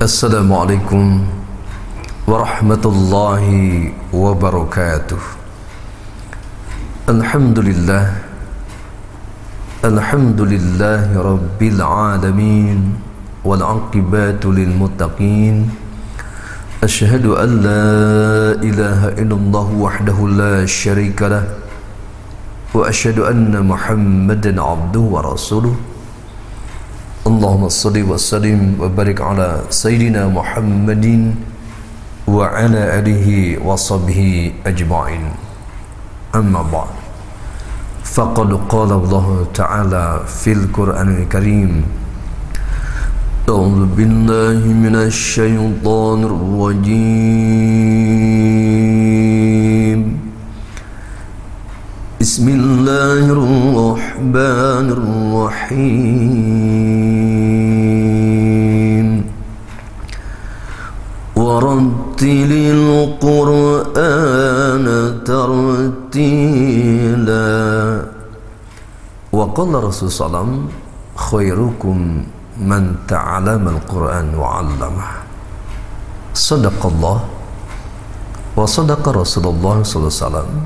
Assalamualaikum warahmatullahi wabarakatuh. Alhamdulillahi rabbil alamin wal aqibatu lil muttaqin. Asyhadu an la ilaha illallah wahdahu la syarika lah wa asyhadu anna Muhammadan abduhu wa rasuluh. Allahumma salli wa sallim wa barik ala Sayyidina Muhammadin wa ala alihi wa sahbihi ajma'in. Amma ba'd. Faqad qala Allah Ta'ala fil Qur'anil Karim. A'udzu billahi minasy syaithanir rajim. Bismillahirrahmanirrahim. Warattilil Qur'ana tartila. Wa qala Rasulullah SAW, khairukum man ta'allama al-Qur'an wa 'allamah. Sadaqallah wa sadaqa Rasulullah sallallahu alaihi wasallam.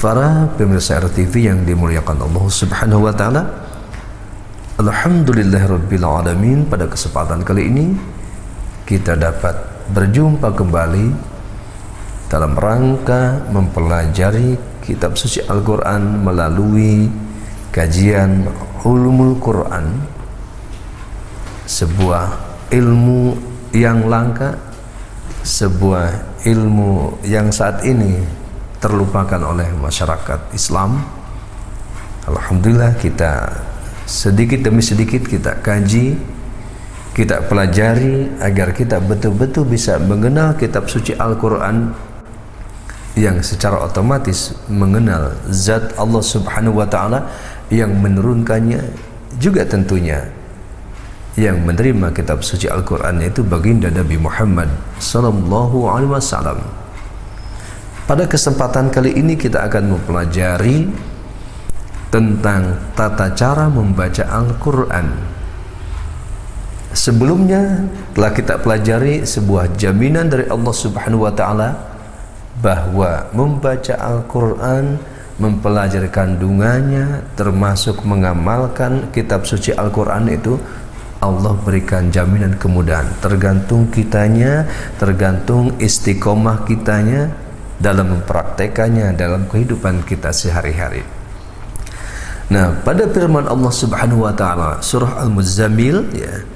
Para pemirsa RTV yang dimuliakan Allah Subhanahu wa taala, alhamdulillahirabbil alamin, pada kesempatan kali ini kita dapat berjumpa kembali dalam rangka mempelajari kitab suci Al-Qur'an melalui kajian Ulumul Qur'an, sebuah ilmu yang langka, sebuah ilmu yang saat ini terlupakan oleh masyarakat Islam. Alhamdulillah, kita sedikit demi sedikit kita kaji, kita pelajari agar kita betul-betul bisa mengenal kitab suci Al-Quran yang secara otomatis mengenal zat Allah Subhanahu wa ta'ala yang menurunkannya, juga tentunya yang menerima kitab suci Al-Quran, yaitu baginda Nabi Muhammad sallallahu alaihi wasallam. Pada kesempatan kali ini kita akan mempelajari tentang tata cara membaca Al-Quran. Sebelumnya telah kita pelajari sebuah jaminan dari Allah Subhanahu wa ta'ala bahwa membaca Al-Quran, mempelajari kandungannya, termasuk mengamalkan kitab suci Al-Quran itu, Allah berikan jaminan kemudahan. Tergantung kitanya, tergantung istiqomah kitanya dalam mempraktekannya dalam kehidupan kita sehari-hari. Nah, pada firman Allah Subhanahu wa ta'ala surah Al-Muzammil, ya,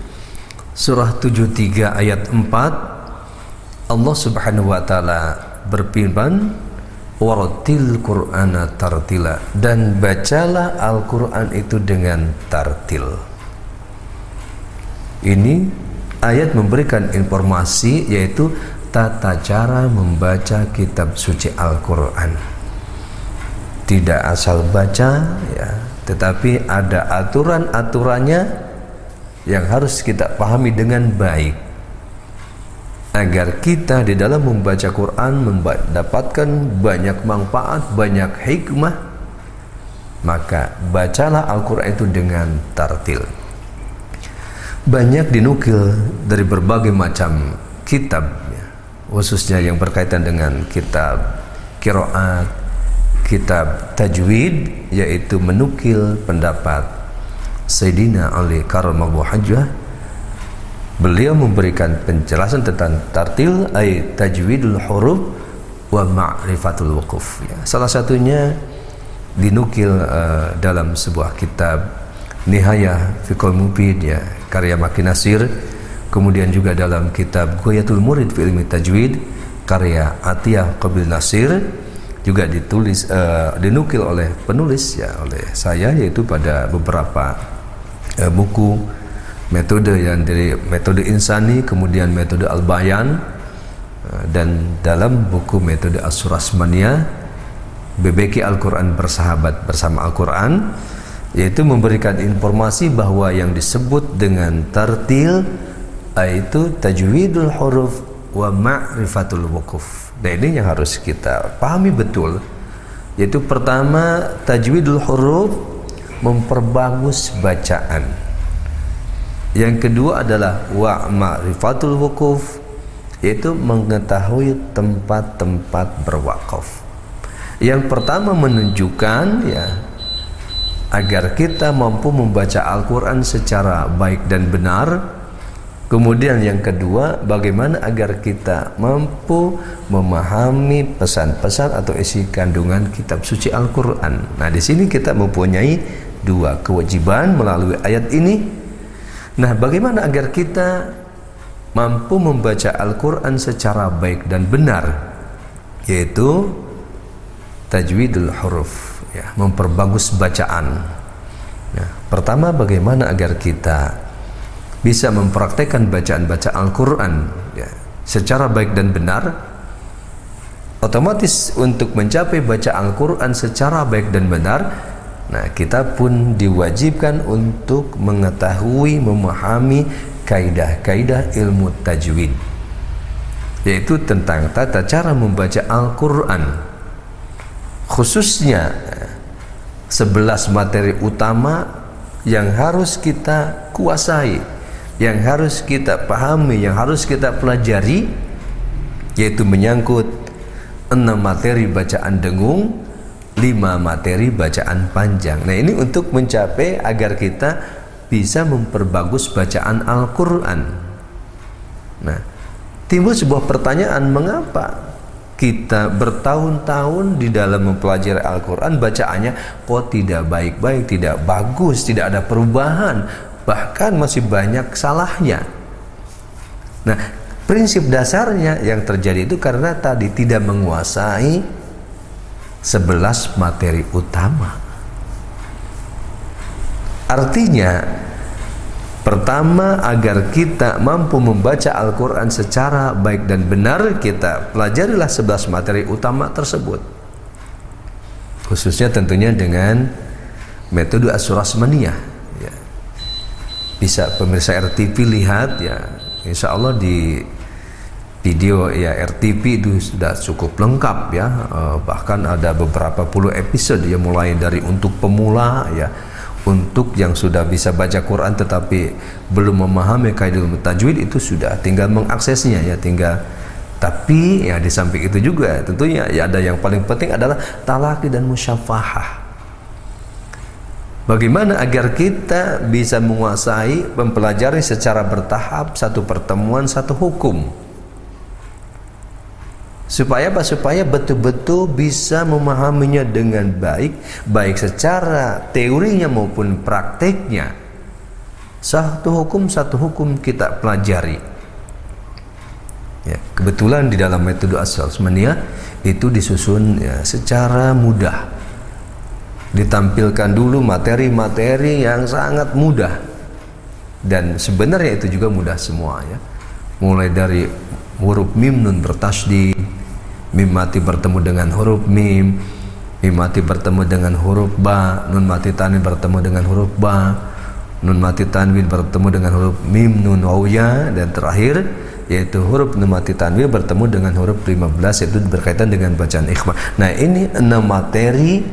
surah 73 ayat 4, Allah Subhanahu wa ta'ala berfirman, warattil Qur'ana tartila, dan bacalah Al-Quran itu dengan tartil. Ini ayat memberikan informasi, yaitu tata cara membaca kitab suci Al-Quran. Tidak asal baca, ya, tetapi ada aturan-aturannya yang harus kita pahami dengan baik, agar kita di dalam membaca Quran mendapatkan banyak manfaat, banyak hikmah. Maka bacalah Al-Quran itu dengan tartil. Banyak dinukil dari berbagai macam kitab, khususnya yang berkaitan dengan kitab qiraat, kitab tajwid, yaitu menukil pendapat Sayyidina Ali Karramallahu wajhah. Beliau memberikan penjelasan tentang tartil, ay tajwidul huruf wa ma'rifatul wuquf, ya. Salah satunya dinukil dalam sebuah kitab Nihayah Fiqhul Mufid, ya, karya Maki Nasir. Kemudian juga dalam kitab Ghayatul Murid fi Ilmi Tajwid karya Atiyah Qabil Nasir, juga ditulis dinukil oleh penulis, ya, oleh saya, yaitu pada beberapa buku metode yang dari metode insani, kemudian metode Al-Bayan, dan dalam buku metode As-Surasmaniyah, BBQ Al-Quran bersahabat bersama Al-Quran, yaitu memberikan informasi bahwa yang disebut dengan tartil yaitu tajwidul huruf wa ma'rifatul wuquf. Dan ini yang harus kita pahami betul, yaitu pertama, tajwidul huruf memperbagus bacaan. Yang kedua adalah wa ma'rifatul wukuf, yaitu mengetahui tempat-tempat berwakaf. Yang pertama menunjukkan ya agar kita mampu membaca Al-Quran secara baik dan benar. Kemudian yang kedua, bagaimana agar kita mampu memahami pesan-pesan atau isi kandungan kitab suci Al-Quran. Nah, di sini kita mempunyai dua kewajiban melalui ayat ini. Nah, bagaimana agar kita mampu membaca Al-Quran secara baik dan benar, yaitu tajwidul huruf, ya, memperbagus bacaan. Nah, pertama, bagaimana agar kita bisa mempraktekkan bacaan-bacaan Al-Quran ya, secara baik dan benar? Otomatis untuk mencapai baca Al-Quran secara baik dan benar, nah kita pun diwajibkan untuk mengetahui, memahami kaidah-kaidah ilmu tajwid, yaitu tentang tata cara membaca Al-Quran, khususnya 11 materi utama yang harus kita kuasai, yang harus kita pahami, yang harus kita pelajari, yaitu menyangkut 6 materi bacaan dengung, 5 materi bacaan panjang. Nah, ini untuk mencapai agar kita bisa memperbagus bacaan Al-Quran. Nah, timbul sebuah pertanyaan, mengapa kita bertahun-tahun di dalam mempelajari Al-Quran, bacaannya kok tidak baik-baik, tidak bagus, tidak ada perubahan, bahkan masih banyak salahnya? Nah, prinsip dasarnya yang terjadi itu karena tadi tidak menguasai 11 materi utama. Artinya, pertama, agar kita mampu membaca Al-Quran secara baik dan benar, kita pelajarilah 11 materi utama tersebut. Khususnya tentunya dengan metode As-Surasmaniyah ya. Bisa pemirsa RTV lihat ya, insya Allah di video ya RTV itu sudah cukup lengkap ya. Bahkan ada beberapa puluh episode yang mulai dari untuk pemula ya, untuk yang sudah bisa baca Quran tetapi belum memahami kaidah tajwid, itu sudah tinggal mengaksesnya ya, tinggal. Tapi ya di samping itu juga tentunya ya ada yang paling penting adalah talaqi dan musyafahah. Bagaimana agar kita bisa menguasai, mempelajari secara bertahap, satu pertemuan satu hukum. Supaya apa? Supaya betul-betul bisa memahaminya dengan baik, baik secara teorinya maupun prakteknya. Satu hukum kita pelajari. Ya, kebetulan di dalam metode As-Surasmaniyah itu disusun ya, secara mudah. Ditampilkan dulu materi-materi yang sangat mudah, dan sebenarnya itu juga mudah semua ya. Mulai dari huruf mim nun bertasydid, mim mati bertemu dengan huruf mim, mim mati bertemu dengan huruf ba, nun mati tanwin bertemu dengan huruf ba, nun mati tanwin bertemu dengan huruf mim nun waw ya, dan terakhir yaitu huruf nun mati tanwin bertemu dengan huruf 15, yaitu berkaitan dengan bacaan ikhfa. Nah, ini 6 materi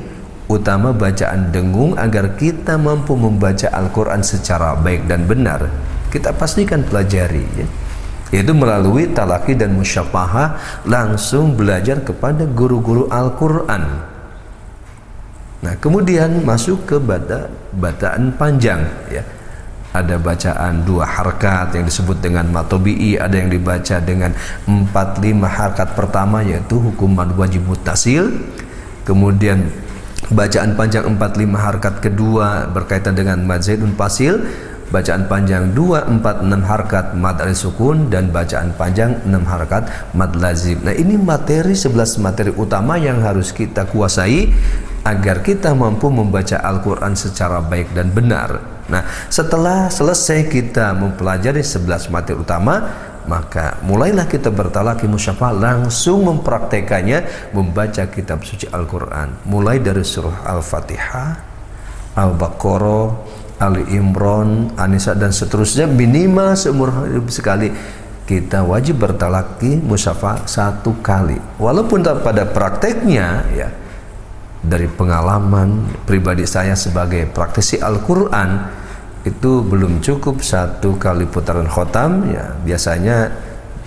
utama bacaan dengung agar kita mampu membaca Al-Quran secara baik dan benar. Kita pastikan pelajari ya, yaitu melalui talaqi dan musyafahah, langsung belajar kepada guru-guru Al-Quran. Nah, kemudian masuk ke bacaan panjang ya. Ada bacaan 2 harkat yang disebut dengan matobi'i, ada yang dibaca dengan 4-5 harkat pertama, yaitu hukum mad wajib muttasil. Kemudian bacaan panjang 4-5 harkat kedua berkaitan dengan mad zaidun fasil, bacaan panjang 2-4-6 harkat mad alif sukun, dan bacaan panjang 6 harkat mad lazim. Nah, ini materi 11 materi utama yang harus kita kuasai agar kita mampu membaca Al-Quran secara baik dan benar. Nah, setelah selesai kita mempelajari 11 materi utama, maka mulailah kita bertalaqi musyafah, langsung mempraktekannya, membaca kitab suci Al-Quran, mulai dari surah Al-Fatihah, Al-Baqarah, Ali Imran, An-Nisa, dan seterusnya. Minimal seumur hidup sekali kita wajib bertalaqi musyafah 1 kali. Walaupun pada prakteknya ya, dari pengalaman pribadi saya sebagai praktisi Al-Quran, itu belum cukup satu kali putaran khotam, ya biasanya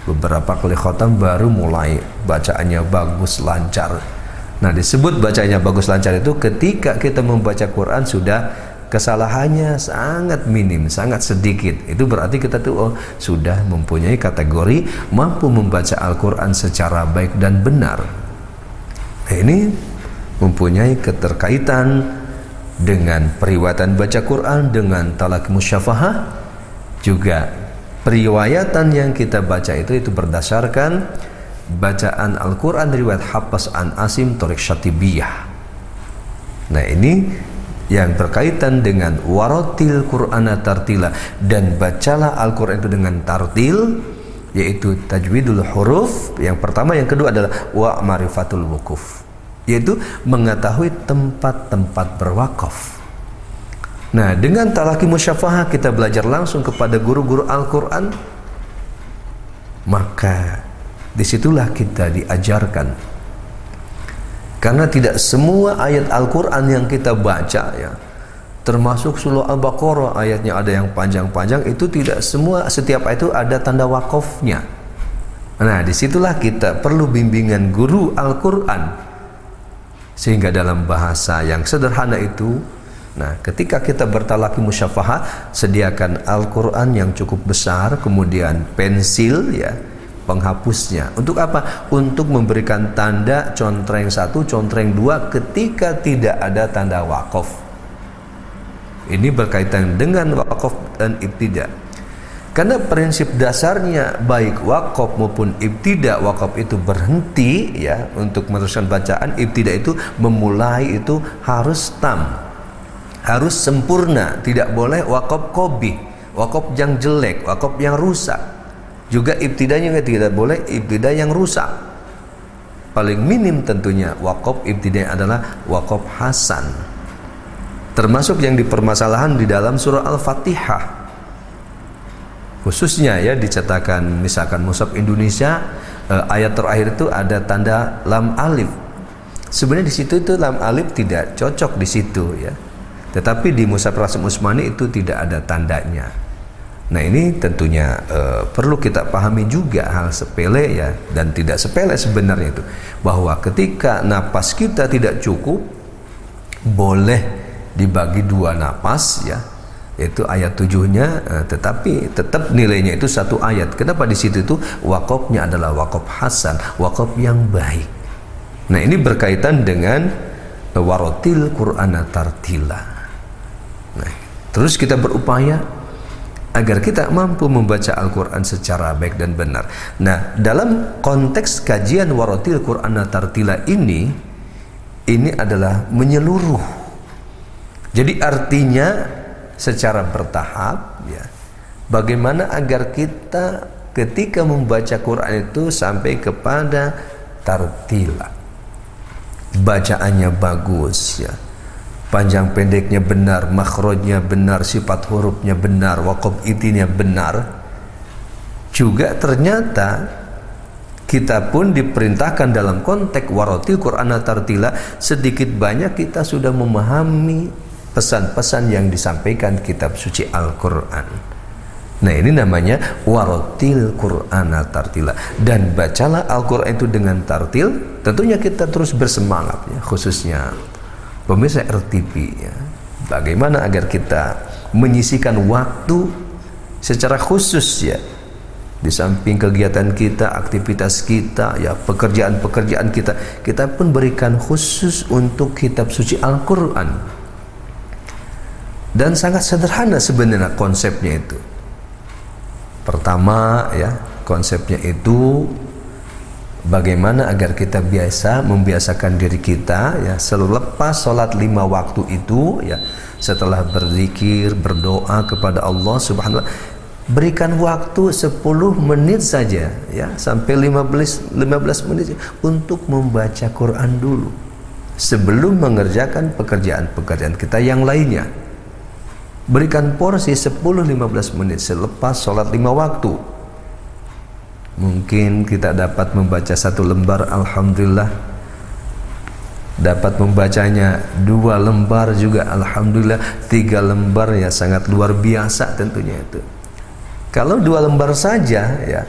beberapa kali khotam baru mulai bacaannya bagus lancar. Nah, disebut bacanya bagus lancar itu ketika kita membaca Quran sudah kesalahannya sangat minim, sangat sedikit. Itu berarti kita tuh sudah mempunyai kategori mampu membaca Al-Quran secara baik dan benar. Nah, ini mempunyai keterkaitan dengan periwayatan baca Quran, dengan talaqi musyafahah. Juga periwayatan yang kita baca itu berdasarkan bacaan Al-Quran riwayat Hafs an Asim Thoriq Syatibiyah. Nah, ini yang berkaitan dengan waratil Qur'ana tartila, dan bacalah Al-Quran itu dengan tartil, yaitu tajwidul huruf yang pertama, yang kedua adalah wa marifatul wukuf, yaitu mengetahui tempat-tempat berwakaf. Nah, dengan talaqi musyafahah kita belajar langsung kepada guru-guru Al-Quran, maka disitulah kita diajarkan. Karena tidak semua ayat Al-Quran yang kita baca, ya, termasuk surah Al-Baqarah ayatnya ada yang panjang-panjang, itu tidak semua, setiap ayat itu ada tanda wakafnya. Nah, disitulah kita perlu bimbingan guru Al-Quran, sehingga dalam bahasa yang sederhana itu, nah, ketika kita bertalaqi musyafahah, sediakan Al-Quran yang cukup besar, kemudian pensil, ya, penghapusnya. Untuk apa? Untuk memberikan tanda contreng 1, contreng 2 ketika tidak ada tanda wakaf. Ini berkaitan dengan wakaf dan ibtida. Karena prinsip dasarnya baik wakaf maupun ibtida, wakaf itu berhenti, ya, untuk meneruskan bacaan. Ibtida itu memulai, itu harus tam, harus sempurna, tidak boleh wakaf qabih, wakaf yang jelek, wakaf yang rusak. Juga ibtidanya tidak boleh ibtida yang rusak. Paling minim tentunya wakaf ibtidanya adalah wakaf hasan, termasuk yang dipermasalahan di dalam surah Al-Fatihah. Khususnya, ya, dicetakan misalkan mushaf Indonesia, ayat terakhir itu ada tanda lam alif. Sebenarnya di situ itu lam alif tidak cocok di situ, ya. Tetapi di mushaf Rasim Utsmani itu tidak ada tandanya. Nah, ini tentunya perlu kita pahami juga, hal sepele, ya, dan tidak sepele sebenarnya itu, bahwa ketika napas kita tidak cukup, boleh dibagi 2 napas, ya, yaitu ayat 7-nya, tetapi tetap nilainya itu 1 ayat. Kenapa di situ itu wakafnya adalah wakaf hasan, wakaf yang baik. Nah, ini berkaitan dengan waratil Qur'ana tartila. Nah, terus kita berupaya agar kita mampu membaca Al-Quran secara baik dan benar. Nah, dalam konteks kajian waratil Qur'ana tartila ini adalah menyeluruh. Jadi artinya secara bertahap, ya, bagaimana agar kita ketika membaca Quran itu sampai kepada tartila, bacaannya bagus, ya, panjang pendeknya benar, makhrajnya benar, sifat hurufnya benar, waqaf itinya benar. Juga ternyata kita pun diperintahkan dalam konteks waratil Qur'ana tartila, sedikit banyak kita sudah memahami pesan-pesan yang disampaikan kitab suci Al-Quran. Nah, ini namanya waratil Qur'ana tartila. Dan bacalah Al-Quran itu dengan tartil. Tentunya kita terus bersemangat, ya, khususnya pemirsa RTP, ya, bagaimana agar kita menyisihkan waktu secara khusus, ya, di samping kegiatan kita, aktivitas kita, ya, pekerjaan-pekerjaan kita pun berikan khusus untuk kitab suci Al-Quran. Dan sangat sederhana sebenarnya konsepnya itu. Pertama, ya, konsepnya itu bagaimana agar kita membiasakan diri kita, ya, selepas sholat 5 waktu itu, ya, setelah berzikir, berdoa kepada Allah Subhanahu wa Ta'ala, berikan waktu 10 menit saja, ya, sampai 15 menit untuk membaca Quran dulu sebelum mengerjakan pekerjaan-pekerjaan kita yang lainnya. Berikan porsi 10-15 menit selepas sholat 5 waktu. Mungkin kita dapat membaca 1 lembar Alhamdulillah, dapat membacanya 2 lembar juga alhamdulillah, 3 lembar ya sangat luar biasa tentunya itu. Kalau 2 lembar saja ya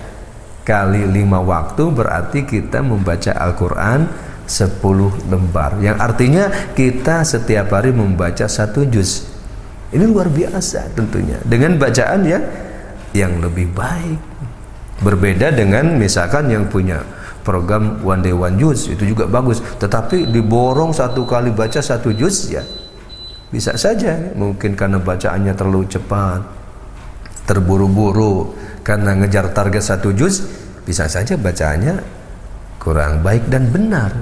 kali 5 waktu berarti kita membaca Al-Quran 10 lembar, yang artinya kita setiap hari membaca 1 juz. Ini luar biasa tentunya, dengan bacaan yang lebih baik. Berbeda dengan misalkan yang punya program one day one juz, itu juga bagus, tetapi diborong 1 kali baca 1 juz ya bisa saja, mungkin karena bacaannya terlalu cepat, terburu-buru karena ngejar target 1 juz, bisa saja bacaannya kurang baik dan benar.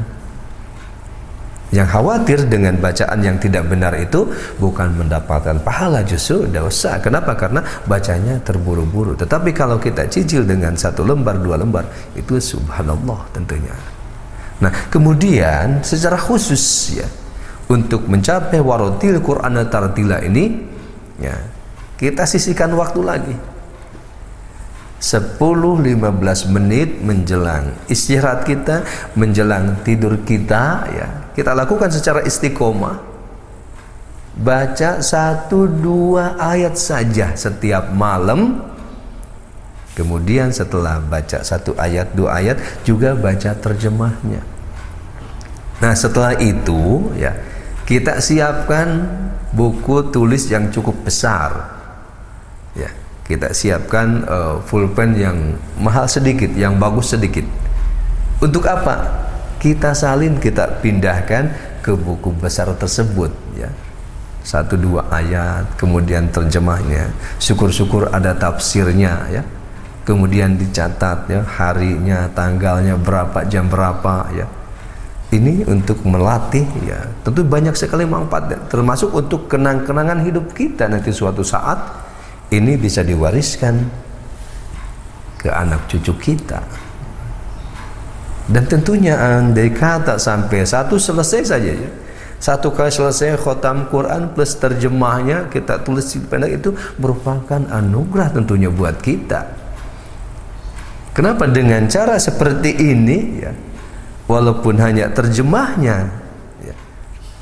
Yang khawatir dengan bacaan yang tidak benar itu bukan mendapatkan pahala, justru dosa. Kenapa? Karena bacanya terburu-buru. Tetapi kalau kita cicil dengan 1 lembar 2 lembar, itu subhanallah tentunya. Nah kemudian secara khusus ya, untuk mencapai waratil Qur'an tartila ini ya, kita sisihkan waktu lagi 10-15 menit menjelang istirahat kita, menjelang tidur kita ya, kita lakukan secara istiqomah, baca 1-2 ayat saja setiap malam. Kemudian setelah baca 1 ayat 2 ayat juga baca terjemahnya. Nah setelah itu ya kita siapkan buku tulis yang cukup besar ya, kita siapkan pulpen yang mahal sedikit, yang bagus sedikit. Untuk apa? Kita salin, kita pindahkan ke buku besar tersebut ya, 1-2 ayat, kemudian terjemahnya, syukur-syukur ada tafsirnya ya, kemudian dicatat ya harinya, tanggalnya berapa, jam berapa ya. Ini untuk melatih ya, tentu banyak sekali manfaat, termasuk untuk kenang-kenangan hidup kita nanti suatu saat. Ini bisa diwariskan ke anak cucu kita. Dan tentunya andai kata sampai 1 selesai saja ya, 1 kali selesai khotam Quran plus terjemahnya kita tulis pendek, itu merupakan anugerah tentunya buat kita. Kenapa? Dengan cara seperti ini ya, walaupun hanya terjemahnya ya,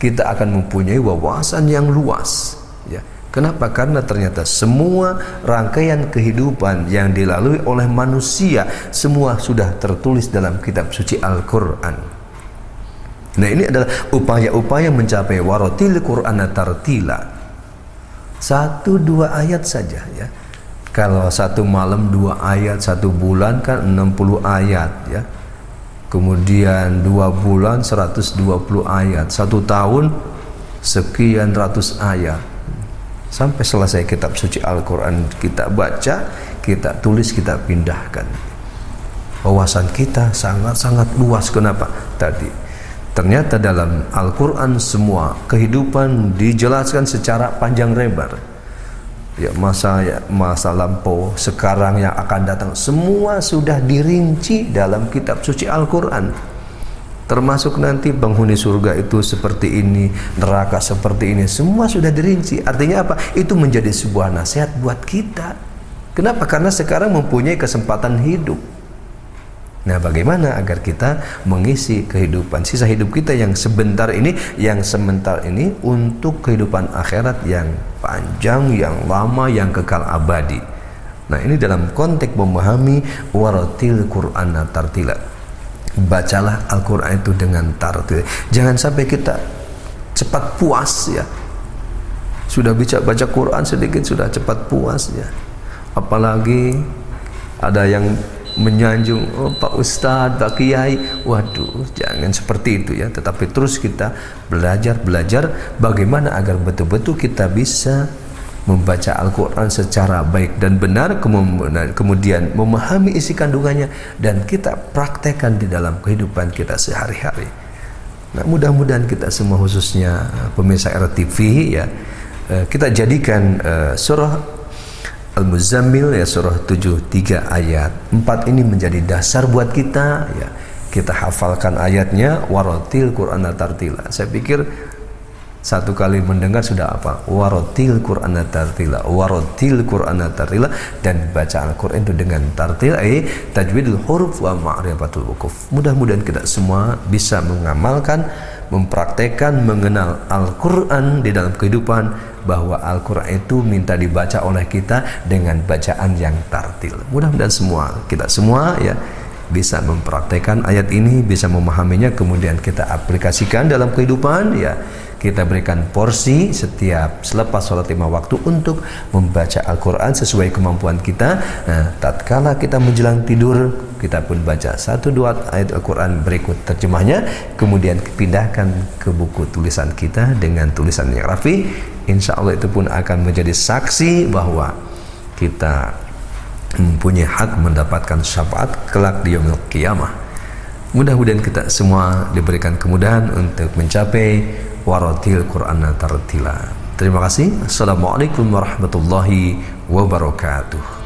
kita akan mempunyai wawasan yang luas ya. Kenapa? Karena ternyata semua rangkaian kehidupan yang dilalui oleh manusia semua sudah tertulis dalam kitab suci Al-Quran. Nah ini adalah upaya-upaya mencapai waratil Qur'an tartila. 1-2 ayat saja ya. Kalau 1 malam 2 ayat, 1 bulan kan 60 ayat ya. Kemudian 2 bulan 120 ayat, 1 tahun sekian ratus ayat. Sampai selesai kitab suci Al-Quran kita baca, kita tulis, kita pindahkan. Wawasan kita sangat-sangat luas. Kenapa? Tadi ternyata dalam Al-Quran semua kehidupan dijelaskan secara panjang lebar ya, masa lampau, sekarang, yang akan datang, semua sudah dirinci dalam kitab suci Al-Quran. Termasuk nanti penghuni surga itu seperti ini, neraka seperti ini, semua sudah dirinci. Artinya apa? Itu menjadi sebuah nasihat buat kita. Kenapa? Karena sekarang mempunyai kesempatan hidup. Nah bagaimana agar kita mengisi kehidupan, sisa hidup kita yang sebentar ini, yang sebentar ini, untuk kehidupan akhirat yang panjang, yang lama, yang kekal abadi. Nah ini dalam konteks memahami waratil Qur'an tartila. Bacalah Al-Quran itu dengan tartil. Jangan sampai kita cepat puas ya, sudah baca Quran sedikit sudah cepat puas ya. Apalagi ada yang menyanjung, oh Pak Ustadz, Pak Kiai, waduh jangan seperti itu ya. Tetapi terus kita belajar bagaimana agar betul-betul kita bisa membaca Al-Quran secara baik dan benar, kemudian memahami isi kandungannya dan kita praktekkan di dalam kehidupan kita sehari-hari. Nah mudah-mudahan kita semua, khususnya pemirsa RTV ya, kita jadikan surah Al-Muzammil ya, surah 73 ayat 4 ini menjadi dasar buat kita ya. Kita hafalkan ayatnya, waratil Qur'an tartila. Saya pikir 1 kali mendengar sudah apa? Waratil Qur'an tartila, waratil Qur'an tartila. Dan baca Al-Quran itu dengan tartil, tajwidul huruf wa ma'rifatul wukuf. Mudah-mudahan kita semua bisa mengamalkan mempraktekkan mengenal Al-Quran di dalam kehidupan, bahwa Al-Quran itu minta dibaca oleh kita dengan bacaan yang tartil. Mudah-mudahan kita semua ya bisa mempraktekkan ayat ini, bisa memahaminya, kemudian kita aplikasikan dalam kehidupan ya. Kita berikan porsi setiap selepas sholat 5 waktu untuk membaca Al-Quran sesuai kemampuan kita. Nah, tatkala kita menjelang tidur, kita pun baca 1-2 ayat Al-Quran berikut terjemahnya, kemudian pindahkan ke buku tulisan kita dengan tulisan yang rapi. Insya Allah itu pun akan menjadi saksi bahwa kita mempunyai hak mendapatkan syafaat kelak di yaumil qiyamah. Mudah-mudahan kita semua diberikan kemudahan untuk mencapai waratil Qur'ana tartila. Terima kasih. Assalamualaikum warahmatullahi wabarakatuh.